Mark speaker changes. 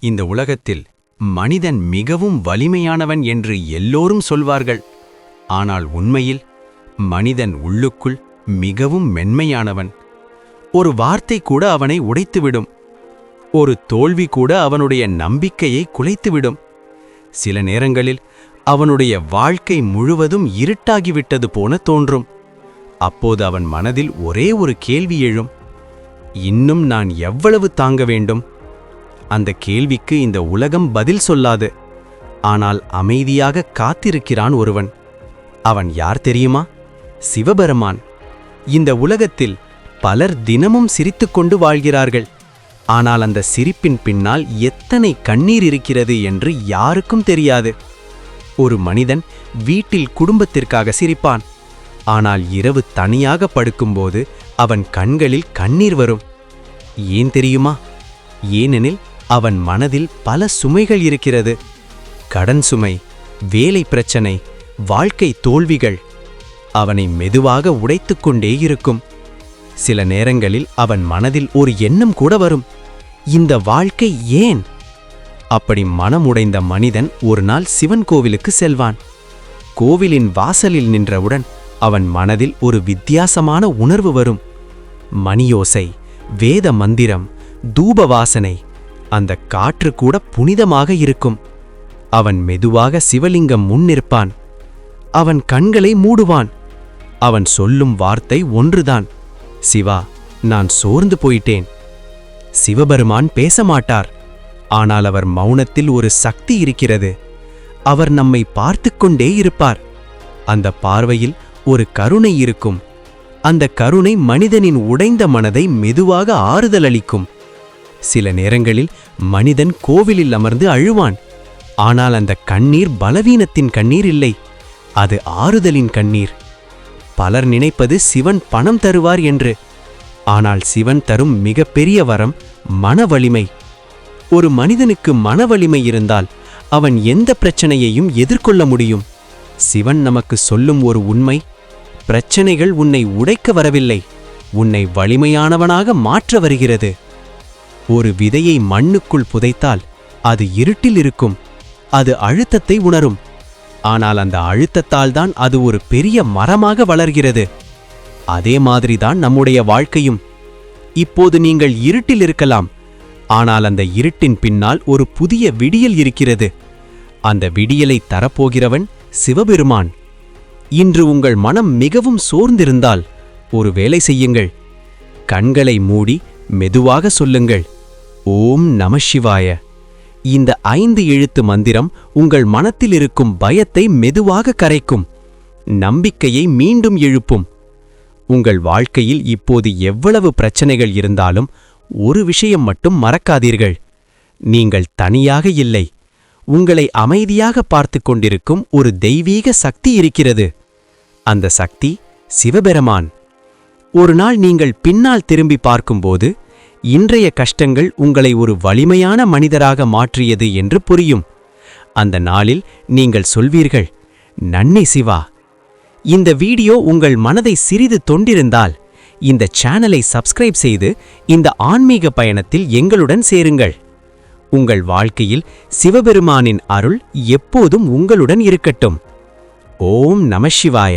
Speaker 1: இந்த உலகத்தில் மனிதன் மிகவும் வலிமையானவன் என்று எல்லோரும் சொல்வார்கள். ஆனால் உண்மையில் மனிதன் உள்ளுக்குள் மிகவும் மென்மையானவன். ஒரு வார்த்தை கூட அவனை உடைத்துவிடும். ஒரு தோல்வி கூட அவனுடைய நம்பிக்கையை குலைத்துவிடும். சில நேரங்களில் அவனுடைய வாழ்க்கை முழுவதும் இருட்டாகிவிட்டது போல தோன்றும். அப்போது அவன் மனதில் ஒரே ஒரு கேள்வி எழும். இன்னும் நான் எவ்வளவு தாங்க வேண்டும்? அந்த கேள்விக்கு இந்த உலகம் பதில் சொல்லாது. ஆனால் அமைதியாக காத்திருக்கிறான் ஒருவன். அவன் யார் தெரியுமா? சிவபெருமான். இந்த உலகத்தில் பலர் தினமும் சிரித்துக்கொண்டு வாழ்கிறார்கள். ஆனால் அந்த சிரிப்பின் பின்னால் எத்தனை கண்ணீர் இருக்கிறது என்று யாருக்கும் தெரியாது. ஒரு மனிதன் வீட்டில் குடும்பத்திற்காக சிரிப்பான். ஆனால் இரவு தனியாக படுக்கும்போது அவன் கண்களில் கண்ணீர் வரும். ஏன் தெரியுமா? ஏனெனில் அவன் மனதில் பல சுமைகள் இருக்கிறது. கடன் சுமை, வேலை பிரச்சனை, வாழ்க்கை தோல்விகள் அவனை மெதுவாக உடைத்துக்கொண்டே இருக்கும். சில நேரங்களில் அவன் மனதில் ஒரு எண்ணம் கூட வரும், இந்த வாழ்க்கை ஏன்? அப்படி மனமுடைந்த மனிதன் ஒரு நாள் சிவன் கோவிலுக்கு செல்வான். கோவிலின் வாசலில் நின்றவுடன் அவன் மனதில் ஒரு வித்தியாசமான உணர்வு வரும். மணியோசை, வேத மந்திரம், தூப வாசனை, அந்த காற்று கூட புனிதமாக இருக்கும். அவன் மெதுவாக சிவலிங்கம் முன் நிற்பான். அவன் கண்களை மூடுவான். அவன் சொல்லும் வார்த்தை ஒன்றுதான், சிவா, நான் சோர்ந்து போயிட்டேன். சிவபெருமான் பேச மாட்டார். ஆனால் அவர் மௌனத்தில் ஒரு சக்தி இருக்கிறது. அவர் நம்மை பார்த்து கொண்டே இருப்பார். அந்த பார்வையில் ஒரு கருணை இருக்கும். அந்த கருணை மனிதனின் உடைந்த மனதை மெதுவாக ஆறுதல் அளிக்கும். சில நேரங்களில் மனிதன் கோவிலில் அமர்ந்து அழுவான். ஆனால் அந்த கண்ணீர் பலவீனத்தின் கண்ணீர் இல்லை, அது ஆறுதலின் கண்ணீர். பலர் நினைப்பது சிவன் பணம் தருவார் என்று. ஆனால் சிவன் தரும் மிகப்பெரிய வரம் மன வலிமை. ஒரு மனிதனுக்கு மன வலிமை இருந்தால் அவன் எந்த பிரச்சனையையும் எதிர்கொள்ள முடியும். சிவன் நமக்கு சொல்லும் ஒரு உண்மை, பிரச்சனைகள் உன்னை உடைக்க வரவில்லை, உன்னை வலிமையானவனாக மாற்ற வருகிறது. ஒரு விதையை மண்ணுக்குள் புதைத்தால் அது இருட்டில் இருக்கும். அது அழுத்தத்தை உணரும். ஆனால் அந்த அழுத்தத்தால் தான் அது ஒரு பெரிய மரமாக வளர்கிறது. அதே மாதிரிதான் நம்முடைய வாழ்க்கையும். இப்போது நீங்கள் இருட்டில் இருக்கலாம். ஆனால் அந்த இருட்டின் பின்னால் ஒரு புதிய விடியல் இருக்கிறது. அந்த விடியலை தரப்போகிறவன் சிவபெருமான். இன்று உங்கள் மனம் மிகவும் சோர்ந்திருந்தால் ஒரு வேலை செய்யுங்கள். கண்களை மூடி மெதுவாக சொல்லுங்கள், ஓம் நம சிவாய. இந்த 5 எழுத்து மந்திரம் உங்கள் மனத்தில் இருக்கும் பயத்தை மெதுவாக கரைக்கும். நம்பிக்கையை மீண்டும் எழுப்பும். உங்கள் வாழ்க்கையில் இப்போது எவ்வளவு பிரச்சனைகள் இருந்தாலும் ஒரு விஷயம் மட்டும் மறக்காதீர்கள், நீங்கள் தனியாக இல்லை. உங்களை அமைதியாக பார்த்து கொண்டிருக்கும் ஒரு தெய்வீக சக்தி இருக்கிறது. அந்த சக்தி சிவபெருமான். ஒரு நாள் நீங்கள் பின்னால் திரும்பி பார்க்கும்போது இன்றைய கஷ்டங்கள் உங்களை ஒரு வலிமையான மனிதராக மாற்றியது என்று புரியும். அந்த நாளில் நீங்கள் சொல்வீர்கள், நன்றி சிவா. இந்த வீடியோ உங்கள் மனதை சிறிது தொண்டிருந்தால் இந்த சேனலை சப்ஸ்கிரைப் செய்து இந்த ஆன்மீக பயணத்தில் எங்களுடன் சேருங்கள். உங்கள் வாழ்க்கையில் சிவபெருமானின் அருள் எப்போதும் உங்களுடன் இருக்கட்டும். ஓம் நம சிவாய.